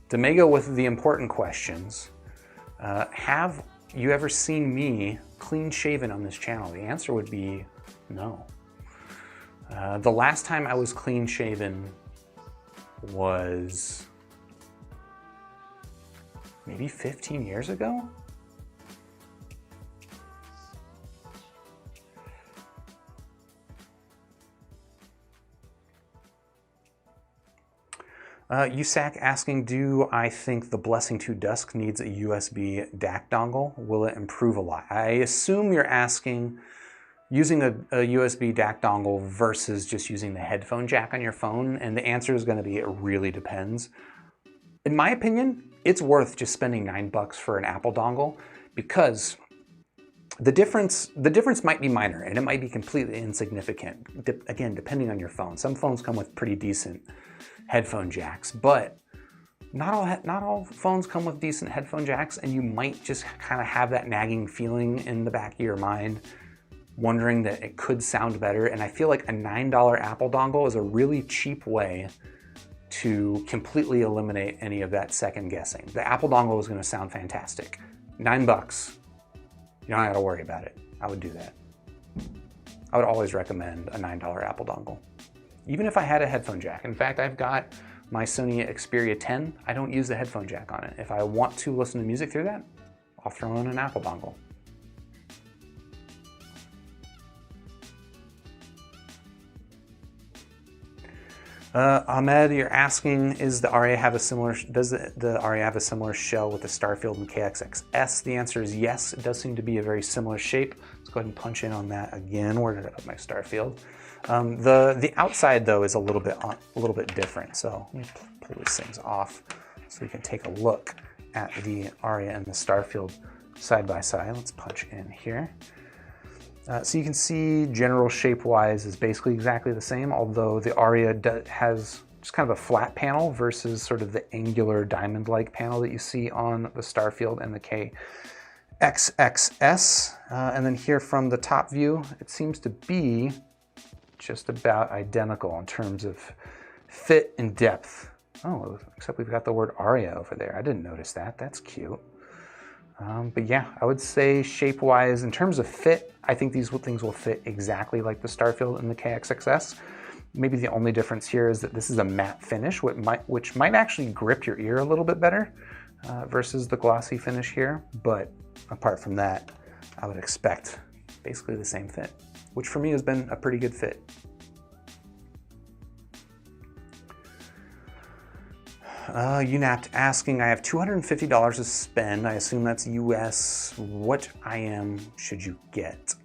to make go with the important questions, have you ever seen me clean shaven on this channel? The answer would be no. The last time I was clean shaven was maybe 15 years ago? USAC asking, do I think the Blessing 2 Dusk needs a USB DAC dongle? Will it improve a lot? I assume you're asking using a USB DAC dongle versus just using the headphone jack on your phone, and the answer is going to be it really depends. In my opinion, it's worth just spending $9 for an Apple dongle, because the difference might be minor and it might be completely insignificant, again, depending on your phone. Some phones come with pretty decent headphone jacks, but not all phones come with decent headphone jacks, and you might just kind of have that nagging feeling in the back of your mind, wondering that it could sound better. And I feel like a $9 Apple dongle is a really cheap way to completely eliminate any of that second guessing. The Apple dongle is going to sound fantastic. $9, you don't have to worry about it. I would do that. I would always recommend a $9 Apple dongle, even if I had a headphone jack. In fact, I've got my Sony Xperia 10. I don't use the headphone jack on it. If I want to listen to music through that, I'll throw in an Apple dongle. Ahmed, you're asking, does the Aria have a similar shell with the Starfield and KXXS? The answer is yes. It does seem to be a very similar shape. Let's go ahead and punch in on that again. Where did I put my Starfield? The outside though is a little bit different. So let me pull these things off so we can take a look at the Aria and the Starfield side by side. Let's punch in here. So you can see general shape-wise is basically exactly the same, although the Aria has just kind of a flat panel versus sort of the angular diamond-like panel that you see on the Starfield and the KXXS. And then here from the top view, it seems to be just about identical in terms of fit and depth. Oh, except we've got the word Aria over there. I didn't notice that. That's cute. But yeah, I would say shape-wise, in terms of fit, I think these things will fit exactly like the Starfield and the KXXS. Maybe the only difference here is that this is a matte finish, which might actually grip your ear a little bit better versus the glossy finish here. But apart from that, I would expect basically the same fit, which for me has been a pretty good fit. UNAPT asking, I have $250 to spend. I assume that's US. What IEM should you get?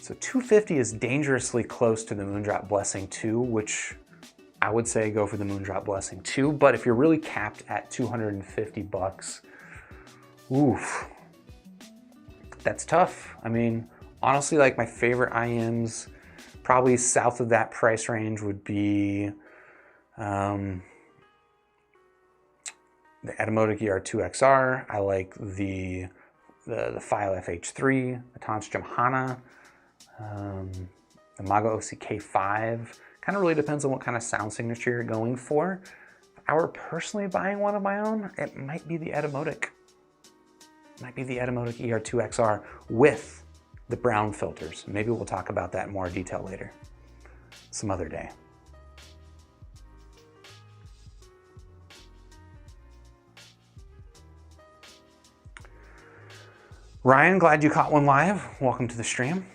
So $250 is dangerously close to the Moondrop Blessing 2, which I would say go for the Moondrop Blessing 2. But if you're really capped at $250, oof, that's tough. I mean, honestly, like my favorite IEMs, probably south of that price range would be the Etymotic ER2XR. I like the File FH3, the Tonstra Hana, the Mago OCK5. Kind of really depends on what kind of sound signature you're going for. If I were personally buying one of my own, it might be the Etymotic. It might be the Etymotic ER2XR with the brown filters. Maybe we'll talk about that in more detail later, some other day. Ryan, glad you caught one live. Welcome to the stream.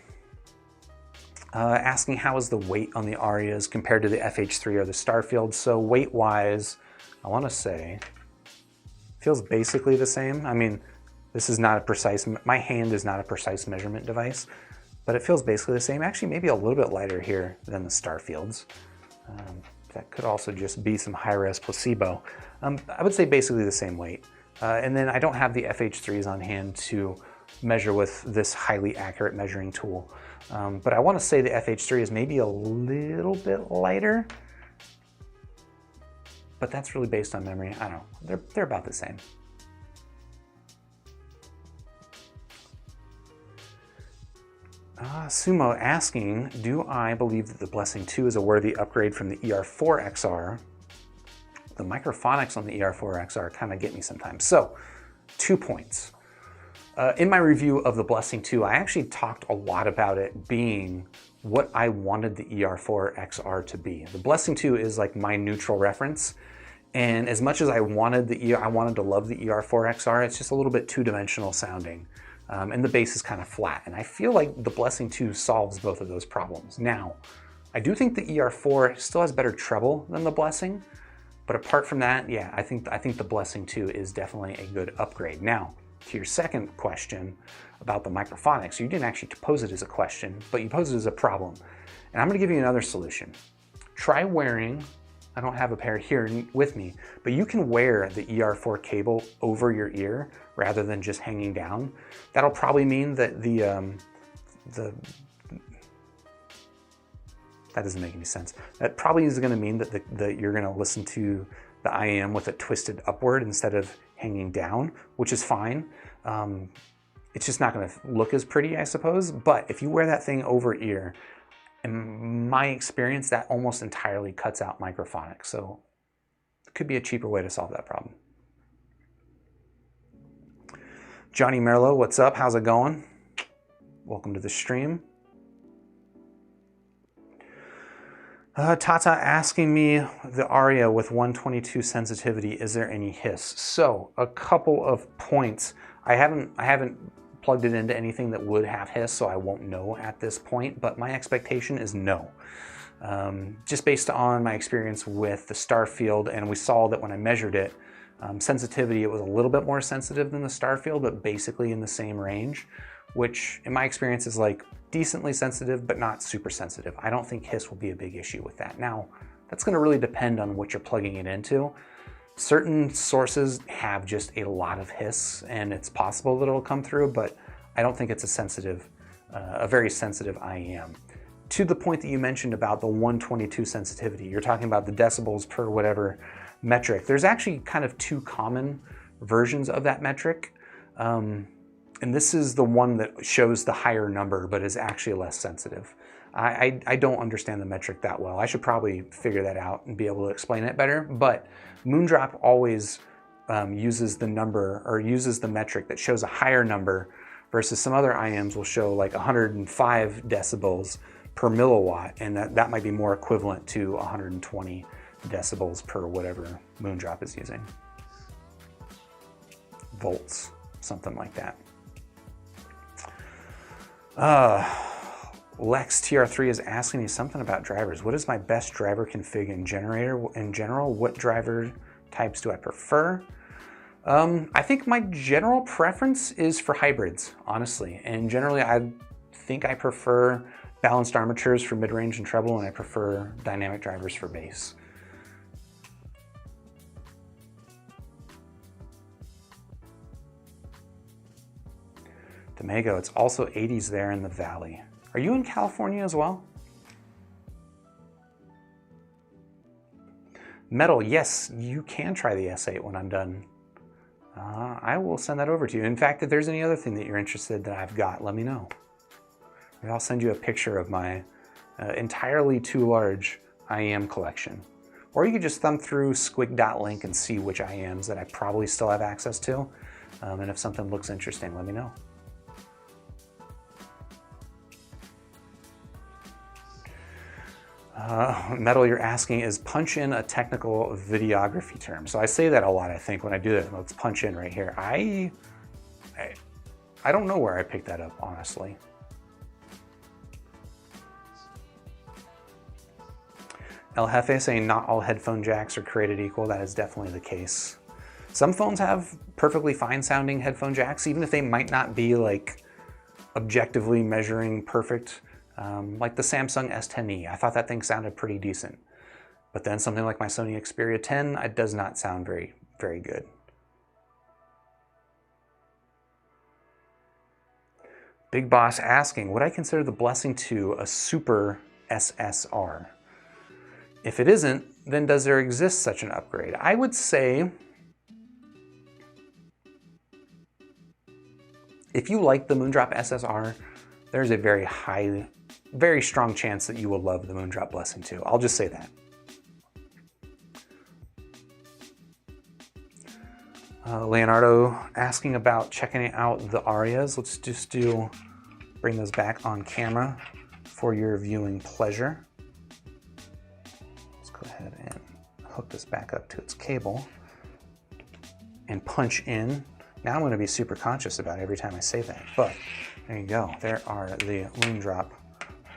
Asking how is the weight on the Arias compared to the FH3 or the Starfield. So weight-wise, I want to say, feels basically the same. I mean, this is not a precise, my hand is not a precise measurement device, but it feels basically the same. Actually, maybe a little bit lighter here than the Starfields. That could also just be some high-res placebo. I would say basically the same weight. And then I don't have the FH3s on hand to measure with this highly accurate measuring tool. But I want to say the FH3 is maybe a little bit lighter, but that's really based on memory. I don't know, they're about the same. Sumo asking, do I believe that the Blessing 2 is a worthy upgrade from the ER4XR the microphonics on the ER4XR kind of get me sometimes. So, 2 points. In my review of the Blessing 2, I actually talked a lot about it being what I wanted the ER4XR to be. The Blessing 2 is like my neutral reference, and as much as I wanted to love the ER4XR, it's just a little bit two-dimensional sounding, and the bass is kind of flat. And I feel like the Blessing 2 solves both of those problems. Now, I do think the ER4 still has better treble than the Blessing, but apart from that, yeah, I think the Blessing 2 is definitely a good upgrade. Now, to your second question about the microphonics, you didn't actually pose it as a question, but you posed it as a problem. And I'm gonna give you another solution. Try wearing, I don't have a pair here with me, but you can wear the ER4 cable over your ear rather than just hanging down. That'll probably mean that that doesn't make any sense. That probably is gonna mean that you're gonna listen to the IEM with it twisted upward instead of hanging down, which is fine. It's just not gonna look as pretty, I suppose. But if you wear that thing over ear, in my experience, that almost entirely cuts out microphonics. So it could be a cheaper way to solve that problem. Johnny Merlo, what's up? How's it going? Welcome to the stream. Tata asking me the Aria with 122 sensitivity, is there any hiss? So a couple of points. I haven't plugged it into anything that would have hiss, so I won't know at this point, but my expectation is no. Just based on my experience with the Starfield, and we saw that when I measured it, sensitivity, it was a little bit more sensitive than the Starfield, but basically in the same range, which in my experience is like decently sensitive, but not super sensitive. I don't think hiss will be a big issue with that. Now, that's gonna really depend on what you're plugging it into. Certain sources have just a lot of hiss, and it's possible that it'll come through, but I don't think it's a very sensitive IEM. To the point that you mentioned about the 122 sensitivity, you're talking about the decibels per whatever metric. There's actually kind of two common versions of that metric. And this is the one that shows the higher number, but is actually less sensitive. I don't understand the metric that well. I should probably figure that out and be able to explain it better, but Moondrop always uses the number, or uses the metric that shows a higher number, versus some other IEMs will show like 105 decibels per milliwatt, and that might be more equivalent to 120 decibels per whatever Moondrop is using. Volts, something like that. Lex TR3 is asking me something about drivers. What is my best driver config in general? What driver types do I prefer? I think my general preference is for hybrids, honestly. And generally, I think I prefer balanced armatures for mid-range and treble, and I prefer dynamic drivers for bass. Domago, it's also 80s there in the valley. Are you in California as well? Metal, yes, you can try the S8 when I'm done. I will send that over to you. In fact, if there's any other thing that you're interested that I've got, let me know. Maybe I'll send you a picture of my entirely too large IEM collection. Or you could just thumb through squig.link and see which IEMs that I probably still have access to. And if something looks interesting, let me know. Metal, you're asking, is punch in a technical videography term? So I say that a lot, I think, when I do that. Let's punch in right here. I don't know where I picked that up, honestly. El Jefe saying not all headphone jacks are created equal. That is definitely the case. Some phones have perfectly fine sounding headphone jacks, even if they might not be like objectively measuring perfect. Like the Samsung S10e, I thought that thing sounded pretty decent. But then something like my Sony Xperia 10, it does not sound very, very good. Big Boss asking, would I consider the Blessing 2 a super SSR? If it isn't, then does there exist such an upgrade? I would say, if you like the Moondrop SSR, there's a very strong chance that you will love the Moondrop Blessing 2. I'll just say that. Leonardo asking about checking out the Arias. Let's just bring those back on camera for your viewing pleasure. Let's go ahead and hook this back up to its cable and punch in. Now I'm going to be super conscious about it every time I say that, but there you go. There are the Moondrop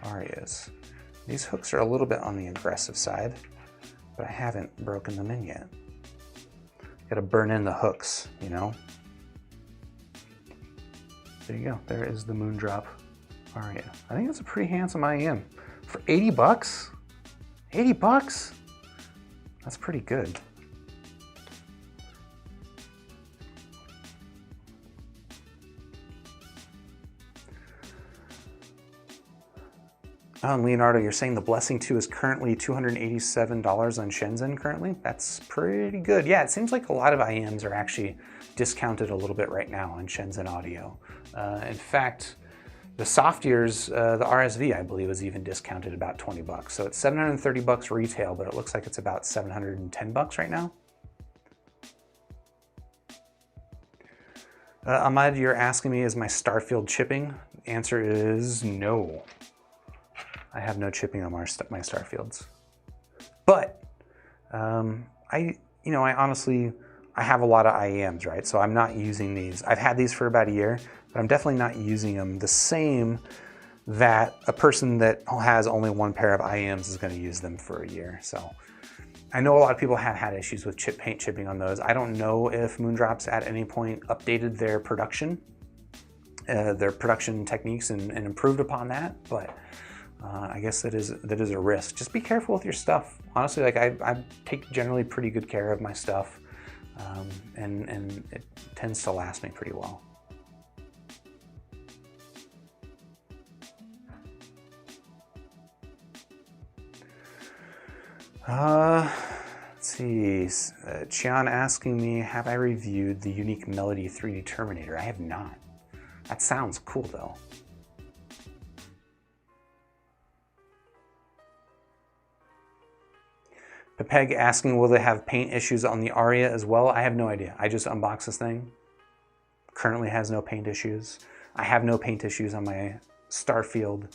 Arias. These hooks are a little bit on the aggressive side, but I haven't broken them in yet. Gotta burn in the hooks, you know? There you go. There is the Moondrop Aria. I think that's a pretty handsome IEM. For 80 bucks? 80 bucks? That's pretty good. Leonardo, you're saying the Blessing 2 is currently $287 on Shenzhen currently? That's pretty good. Yeah, it seems like a lot of IEMs are actually discounted a little bit right now on Shenzhen Audio. In fact, the Softears, the RSV, I believe, is even discounted about 20 bucks. So it's 730 bucks retail, but it looks like it's about 710 bucks right now. Ahmad, you're asking me, is my Starfield chipping? The answer is no. I have no chipping on my Starfields. But I honestly have a lot of IEMs, right? So I'm not using these. I've had these for about a year, but I'm definitely not using them the same that a person that has only one pair of IEMs is going to use them for a year. So I know a lot of people have had issues with paint chipping on those. I don't know if Moondrop's at any point updated their production techniques and improved upon that, but I guess that is a risk. Just be careful with your stuff. Honestly, like I take generally pretty good care of my stuff, and it tends to last me pretty well. Let's see. Chian asking me, have I reviewed the Unique Melody 3D Terminator? I have not. That sounds cool though. Pepeg asking, will they have paint issues on the Aria as well? I have no idea. I just unboxed this thing. Currently has no paint issues. I have no paint issues on my Starfield.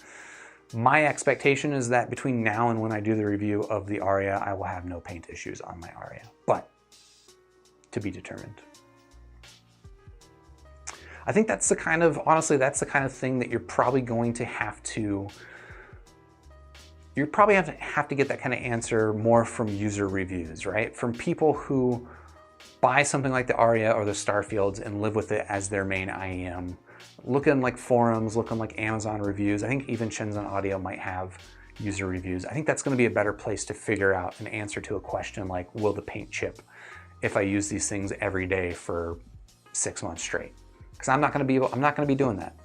My expectation is that between now and when I do the review of the Aria, I will have no paint issues on my Aria, but to be determined. I think that's the kind of, honestly, that's the kind of thing that you're probably going to have to have to get that kind of answer more from user reviews, right? From people who buy something like the Aria or the Starfields and live with it as their main IEM. Look in like forums, look in like Amazon reviews. I think even Shenzhen Audio might have user reviews. I think that's going to be a better place to figure out an answer to a question like, will the paint chip if I use these things every day for 6 months straight? Because I'm not going to be doing that.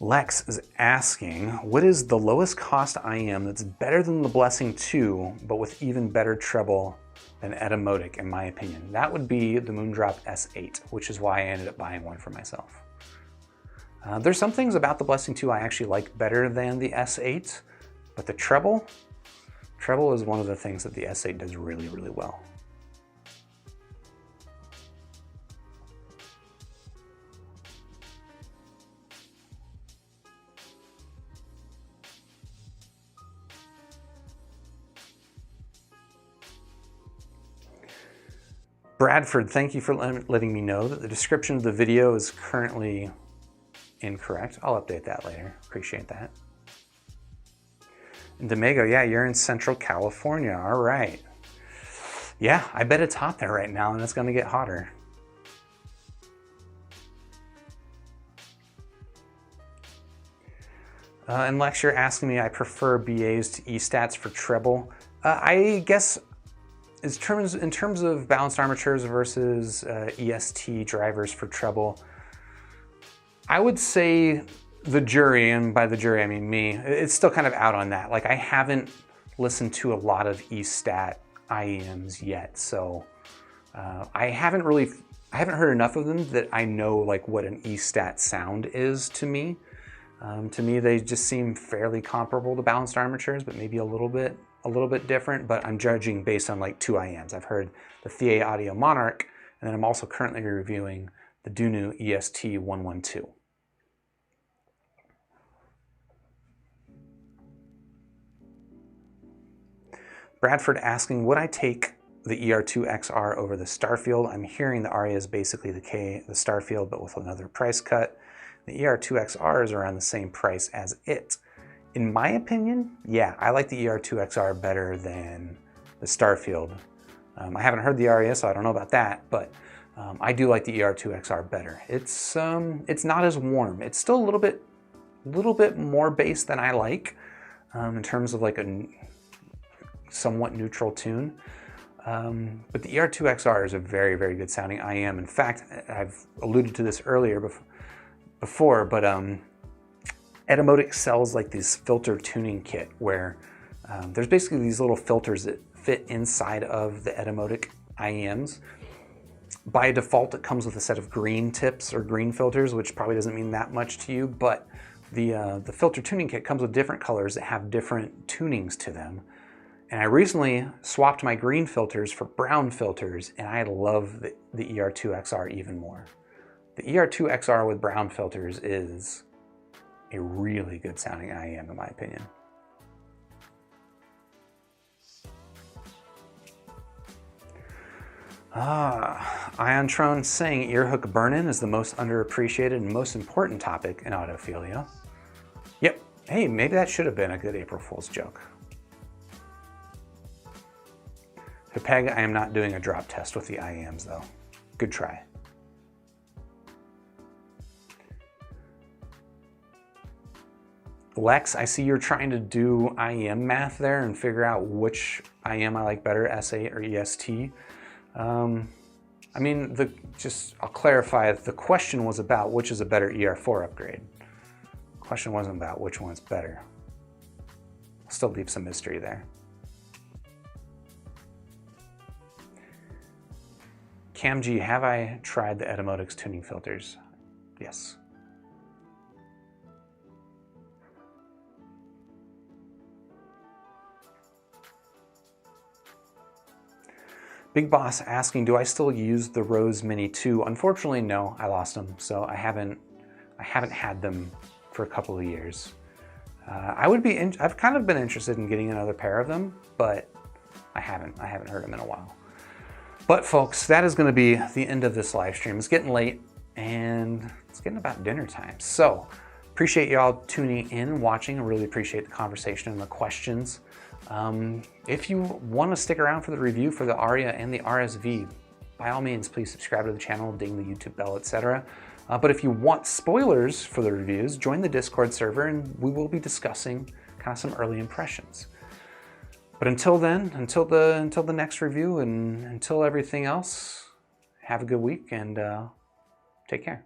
Lex is asking, what is the lowest cost IEM that's better than the Blessing 2, but with even better treble than Etymotic, in my opinion? That would be the Moondrop S8, which is why I ended up buying one for myself. There's some things about the Blessing 2 I actually like better than the S8, but the treble is one of the things that the S8 does really, really well. Bradford, thank you for letting me know that the description of the video is currently incorrect. I'll update that later. Appreciate that. And Domingo, yeah, you're in Central California. All right. Yeah, I bet it's hot there right now, and it's going to get hotter. And Lex, you're asking me, I prefer BAs to E-stats for treble. I guess in terms of balanced armatures versus EST drivers for treble, I would say the jury, and by the jury I mean me, it's still kind of out on that. Like I haven't listened to a lot of E-stat IEMs yet, so I haven't heard enough of them that I know like what an E-stat sound is to me. To me, they just seem fairly comparable to balanced armatures, but maybe a little bit different, but I'm judging based on like 2 IEMs. I've heard the Thea Audio Monarch, and then I'm also currently reviewing the Dunu EST112. Bradford asking, would I take the ER2XR over the Starfield? I'm hearing the Aria is basically the Starfield, but with another price cut. The ER2XR is around the same price as it. In my opinion, yeah, I like the ER2XR better than the Starfield. I haven't heard the Aria, so I don't know about that, but I do like the ER2XR better. It's not as warm. It's still a little bit more bass than I like in terms of like a somewhat neutral tune. But the ER2XR is a very, very good sounding IEM. In fact, I've alluded to this earlier before, but Etymotic sells like this filter tuning kit where there's basically these little filters that fit inside of the Etymotic IEMs. By default, it comes with a set of green tips or green filters, which probably doesn't mean that much to you, but the filter tuning kit comes with different colors that have different tunings to them. And I recently swapped my green filters for brown filters, and I love the ER2XR even more. The ER2XR with brown filters is a really good sounding IEM in my opinion. Iontron saying earhook burn-in is the most underappreciated and most important topic in audiophilia. Yep, hey, maybe that should have been a good April Fool's joke. Hipeg, I am not doing a drop test with the IEMs though. Good try. Lex, I see you're trying to do IEM math there and figure out which IEM I like better, S8 or EST. I mean, I'll clarify, the question was about which is a better ER4 upgrade. The question wasn't about which one's better. I'll still leave some mystery there. Cam G, have I tried the Etymotics tuning filters? Yes. Big Boss asking, do I still use the Rose Mini 2? Unfortunately, no, I lost them, so I haven't had them for a couple of years. I've kind of been interested in getting another pair of them, but I haven't heard them in a while. But folks, that is going to be the end of this live stream. It's getting late and it's getting about dinner time. So appreciate y'all tuning in, watching. I really appreciate the conversation and the questions. If you want to stick around for the review for the Aria and the RSV, by all means, please subscribe to the channel, ding the YouTube bell, etc. But if you want spoilers for the reviews, join the Discord server and we will be discussing kind of some early impressions. But until then, until the next review and until everything else, have a good week and take care.